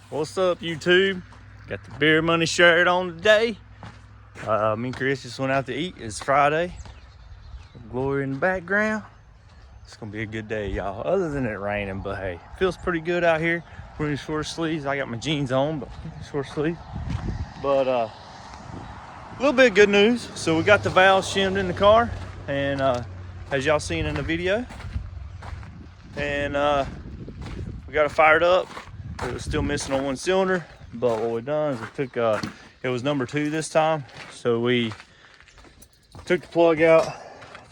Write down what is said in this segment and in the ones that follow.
What's up, YouTube? Got the Beer Money shirt on today. Me and Chris just went out to eat. It's Friday. Glory in the background. It's gonna be a good day, y'all. Other than it raining, but hey, feels pretty good out here. We're in short sleeves. I got my jeans on, but short sleeves. But a little bit of good news. So we got the valves shimmed in the car, and as y'all seen in the video, and we got it fired up. It was still missing on one cylinder, but what we done is we took it was number 2 this time, so we took the plug out,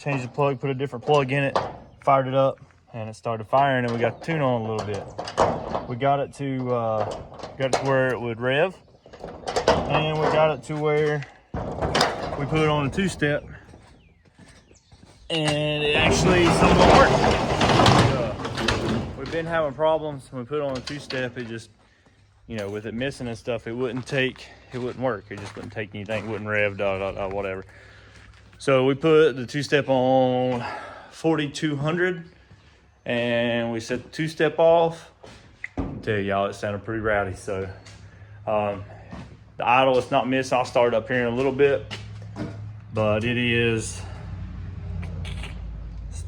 changed the plug, put a different plug in it, fired it up, and it started firing, and we got the tune on a little bit. We got it to where it would rev, and we got it to where we put it on a 2-step, and it actually somewhat worked. We've been having problems when we put it on a 2-step. It just, you know, with it missing and stuff, it wouldn't work. It just wouldn't take anything, wouldn't rev, whatever. So we put the 2-step on 4200, and we set the 2-step off. I'll tell y'all, it sounded pretty rowdy. So the idle is not missing. I'll start up here in a little bit, but it's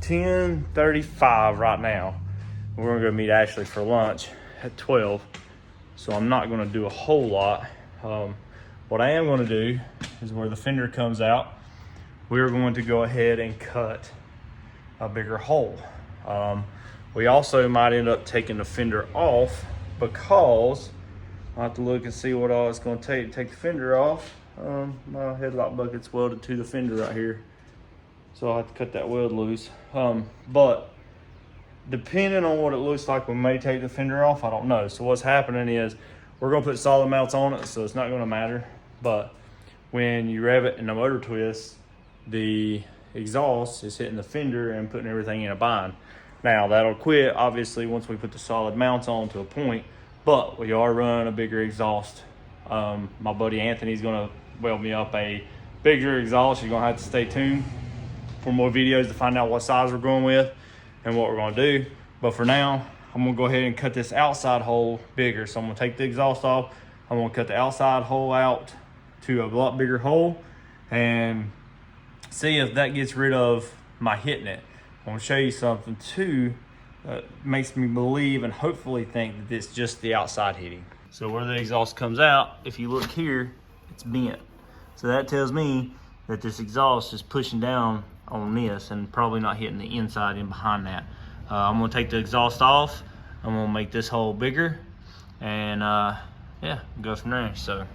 10:35 right now. We're gonna go meet Ashley for lunch at 12, so I'm not gonna do a whole lot. What I am gonna do is where the fender comes out, we're going to go ahead and cut a bigger hole. We also might end up taking the fender off, because I'll have to look and see what all it's gonna take to take the fender off. My headlight bucket's welded to the fender right here, so I'll have to cut that weld loose. But depending on what it looks like, we may take the fender off. I don't know. So what's happening is we're gonna put solid mounts on it, so it's not gonna matter. But when you rev it in the motor twist, the exhaust is hitting the fender and putting everything in a bind. Now that'll quit, obviously, once we put the solid mounts on to a point, but we are running a bigger exhaust. My buddy Anthony's gonna weld me up a bigger exhaust. You're gonna have to stay tuned for more videos to find out what size we're going with and what we're gonna do. But for now, I'm gonna go ahead and cut this outside hole bigger. So I'm gonna take the exhaust off, I'm gonna cut the outside hole out to a lot bigger hole and see if that gets rid of my hitting it. I'm gonna show you something too that makes me believe and hopefully think that it's just the outside hitting. So where the exhaust comes out, if you look here, it's bent. So that tells me that this exhaust is pushing down on this and probably not hitting the inside and behind that. I'm gonna take the exhaust off, I'm gonna make this hole bigger, and yeah, go from there. So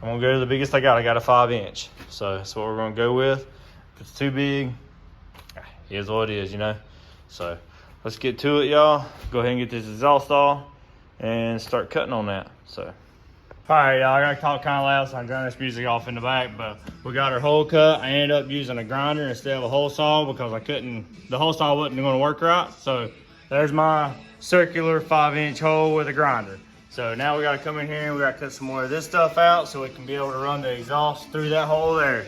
I'm gonna go to the biggest I got a 5-inch. So that's what we're gonna go with. If it's too big, it is what it is, you know. So let's get to it, y'all. Go ahead and get this exhaust off and start cutting on that. So all right, y'all, I gotta talk kind of loud, so I'm turning this music off in the back, but we got our hole cut. I ended up using a grinder instead of a hole saw because the hole saw wasn't gonna work right. So there's my circular 5-inch hole with a grinder. So now we gotta come in here and we gotta cut some more of this stuff out so we can be able to run the exhaust through that hole there.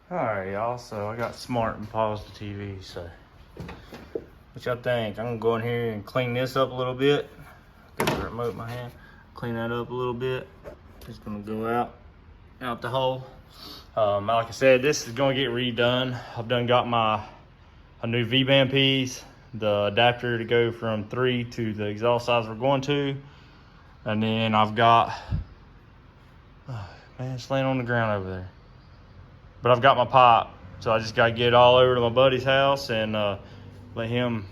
All right, y'all, so I got smart and paused the TV, so what y'all think? I'm gonna go in here and clean this up a little bit. Get the remote in my hand. Clean that up a little bit. Just gonna go out the hole. Like I said, this is gonna get redone. I've done got a new V-band piece, the adapter to go from 3 to the exhaust size we're going to, and then I've got, man, it's laying on the ground over there. But I've got my pipe, so I just gotta get it all over to my buddy's house and let him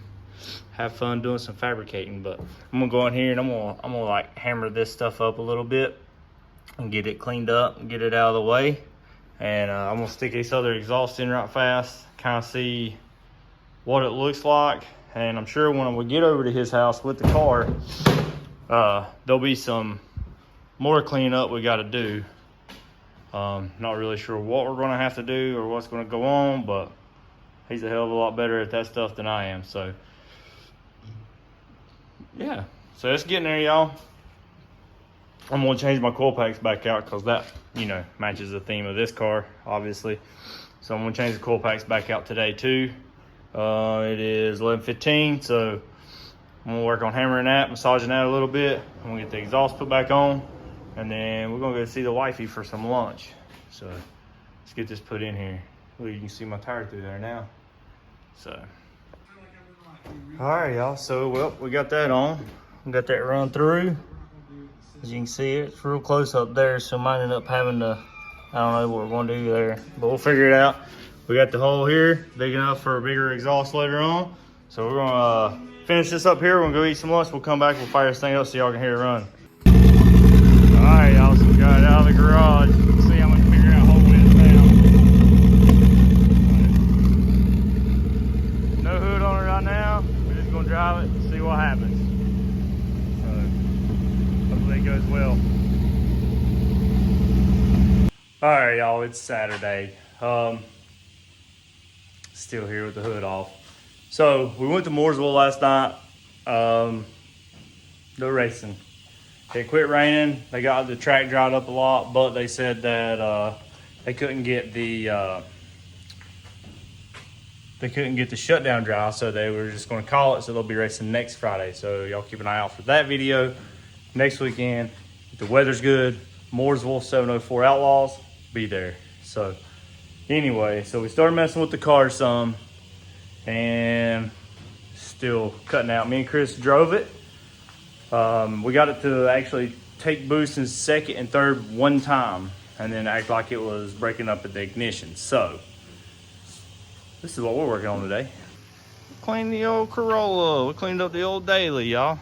have fun doing some fabricating. But I'm gonna go in here and I'm gonna like hammer this stuff up a little bit and get it cleaned up and get it out of the way. And I'm gonna stick this other exhaust in right fast, kind of see what it looks like. And I'm sure when we get over to his house with the car, there'll be some more cleanup we got to do. Not really sure what we're gonna have to do or what's gonna go on, but he's a hell of a lot better at that stuff than I am. So yeah, so it's getting there, y'all. I'm gonna change my coil packs back out because that, you know, matches the theme of this car, obviously. So I'm gonna change the coil packs back out today too. It is 11:15, so I'm gonna work on hammering that, massaging that a little bit. I'm gonna get the exhaust put back on, and then we're gonna go see the wifey for some lunch. So let's get this put in here. Well, you can see my tire through there now. So, all right, y'all. So, well, we got that on. We got that run through. As you can see, it's real close up there, so I might end up having to, I don't know what we're gonna do there, but we'll figure it out. We got the hole here, big enough for a bigger exhaust later on. So we're gonna finish this up here. We're gonna go eat some lunch. We'll come back, we'll fire this thing up so y'all can hear it run. All right, y'all, so we got it out of the garage. See how much bigger that hole is now. No hood on it right now. We're just gonna drive it and see what happens. So hopefully it goes well. All right, y'all, it's Saturday. Still here with the hood off. So we went to Mooresville last night. The racing. It quit raining. They got the track dried up a lot, but they said that they couldn't get the shutdown dry, so they were just going to call it. So they'll be racing next Friday. So y'all keep an eye out for that video next weekend. If the weather's good, Mooresville 704 Outlaws, be there. So anyway, so we started messing with the car some, and still cutting out. Me and Chris drove it. We got it to actually take boost in second and third one time, and then act like it was breaking up at the ignition. So this is what we're working on today. Clean the old Corolla. We cleaned up the old Daily, y'all.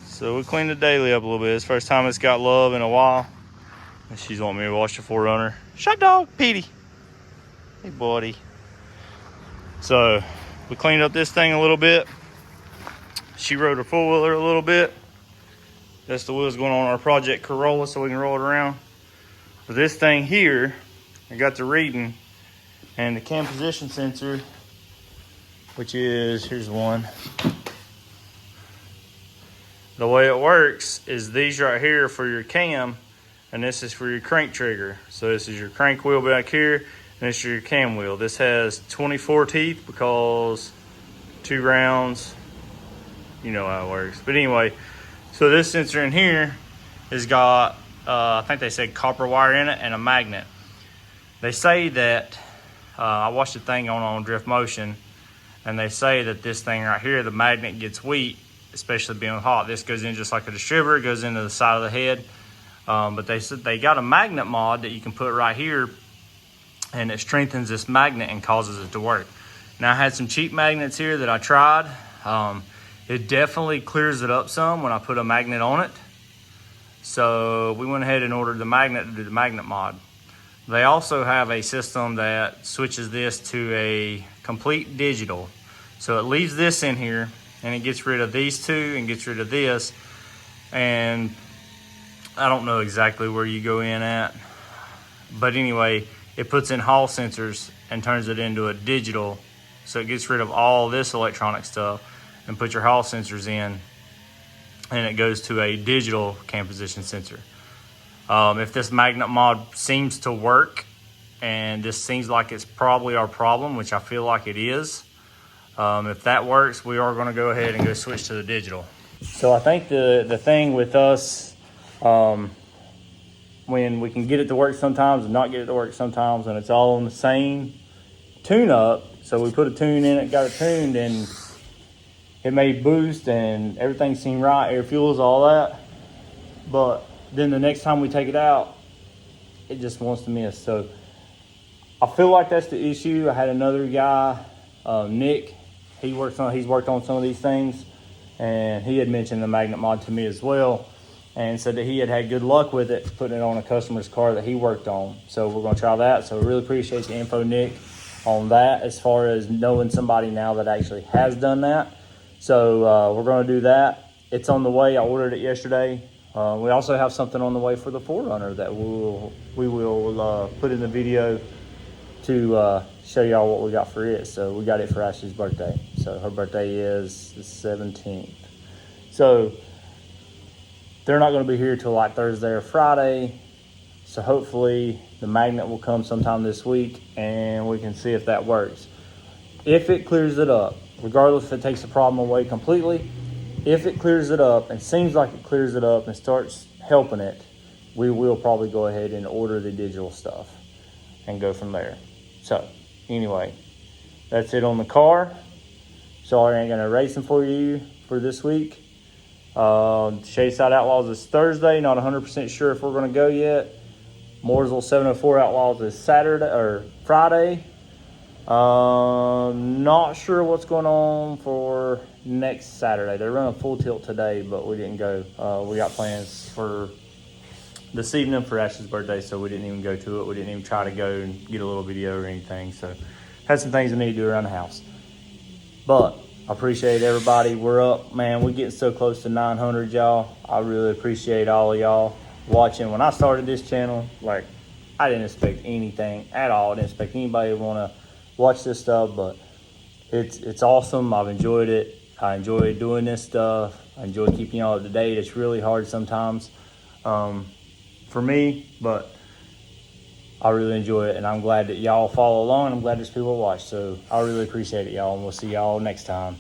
So we cleaned the Daily up a little bit. It's the first time it's got love in a while. And she's wanting me to wash the 4Runner. Shut dog, Petey. Hey, buddy. So we cleaned up this thing a little bit. She rode her four-wheeler a little bit. That's the wheels going on our Project Corolla so we can roll it around. For this thing here, I got the reading and the cam position sensor, which is, here's one. The way it works is these right here for your cam, and this is for your crank trigger. So this is your crank wheel back here, and this is your cam wheel. This has 24 teeth because 2 rounds, you know how it works. But anyway, so this sensor in here has got, I think they said copper wire in it and a magnet. They say that, I watched the thing on Drift Motion, and they say that this thing right here, the magnet gets weak, especially being hot. This goes in just like a distributor, it goes into the side of the head. But they said they got a magnet mod that you can put right here, and it strengthens this magnet and causes it to work. Now I had some cheap magnets here that I tried. It definitely clears it up some when I put a magnet on it. So we went ahead and ordered the magnet to do the magnet mod. They also have a system that switches this to a complete digital. So it leaves this in here, and it gets rid of these two and gets rid of this. And I don't know exactly where you go in at, but anyway, it puts in Hall sensors and turns it into a digital. So it gets rid of all this electronic stuff and puts your Hall sensors in, and it goes to a digital cam position sensor. If this magnet mod seems to work, and this seems like it's probably our problem, which I feel like it is, if that works, we are going to go ahead and go switch to the digital. So I think the thing with us, when we can get it to work sometimes and not get it to work sometimes, and it's all on the same tune-up, so we put a tune in it, got it tuned, and it made boost and everything seemed right, air fuels, all that. But then the next time we take it out, it just wants to miss. So I feel like that's the issue. I had another guy, Nick, he's worked on some of these things, and he had mentioned the magnet mod to me as well, and said that he had good luck with it, putting it on a customer's car that he worked on. So we're going to try that. So we really appreciate the info, Nick, on that, as far as knowing somebody now that actually has done that. So we're going to do that. It's on the way. I ordered it yesterday. We also have something on the way for the 4Runner that we will put in the video to show y'all what we got for it. So we got it for Ashley's birthday. So her birthday is the 17th. So they're not going to be here till like Thursday or Friday. So hopefully the magnet will come sometime this week and we can see if that works. If it clears it up, regardless if it takes the problem away completely, if it clears it up and seems like it clears it up and starts helping it, we will probably go ahead and order the digital stuff and go from there. So anyway, that's it on the car. Sorry I ain't gonna racing for you for this week. Shadyside Outlaws is Thursday. Not 100% sure if we're gonna go yet. Mooresville 704 Outlaws is Saturday or Friday. Not sure what's going on for next Saturday. They're running full tilt today, but we didn't go. We got plans for this evening for Ash's birthday, so we didn't even go to it. We didn't even try to go and get a little video or anything. So had some things we need to do around the house. But I appreciate everybody. We're up, man. We're getting so close to 900, y'all. I really appreciate all of y'all watching. When I started this channel, like, I didn't expect anything at all. I didn't expect anybody to want to watch this stuff, but it's awesome. I've enjoyed it. I enjoy doing this stuff. I enjoy keeping y'all up to date. It's really hard sometimes for me, but I really enjoy it, and I'm glad that y'all follow along. I'm glad there's people watch, so I really appreciate it, y'all, and we'll see y'all next time.